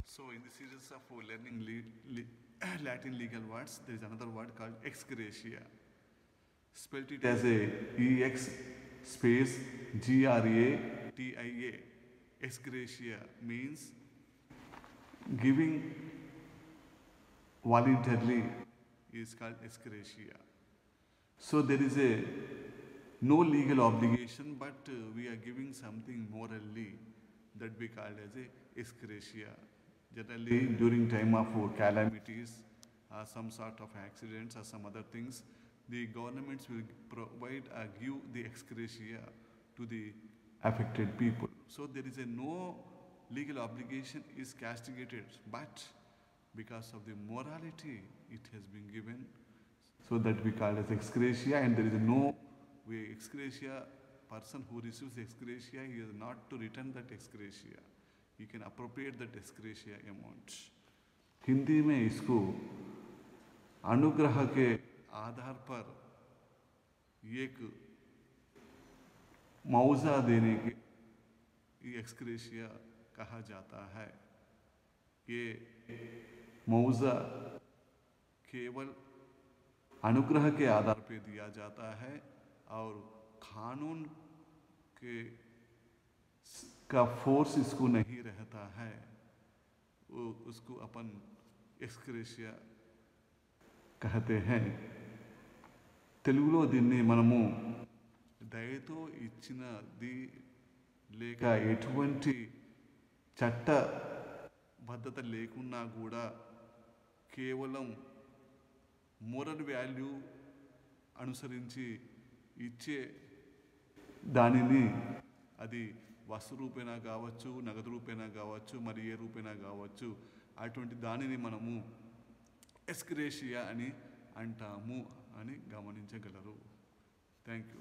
So in the series of learning Latin legal words, there is another word called ex gratia. Spelled it as a EX space GRATIA. Ex gratia means giving voluntarily is called ex gratia. So there is a no legal obligation, but we are giving something morally that we call as a ex gratia. Generally, during time of calamities, some sort of accidents or some other things, the governments will provide give the ex gratia to the affected people. So there is a no legal obligation is castigated, but because of the morality it has been given, so that we call as ex gratia, and there is no way ex gratia person who receives ex gratia, he is not to return that ex gratia. He can appropriate that ex gratia amount. Hindi में इसको अनुग्रह के आधार पर एक मुआवजा देने के x gratia कहा जाता है। ये मुआवजा केवल अनुग्रह के आधार पर दिया जाता है और कानून के का फोर्स इसको नहीं रहता है, वो उसको अपन एक्स ग्रेशिया कहते हैं। తెలుగులో దీన్ని మనము దయతో ఇచ్చినది లేక ఎటువంటి చట్టబద్ధత లేకున్నా కూడా కేవలం మోరల్ వాల్యూ అనుసరించి ఇచ్చే దానిని, అది వస్తు రూపేణా కావచ్చు, నగదు రూపేణా కావచ్చు, మరి ఏ రూపేణా కావచ్చు, అటువంటి దానిని మనము ఎక్స్ గ్రేషియా అని అంటాము అని గమనించగలరు. Thank you.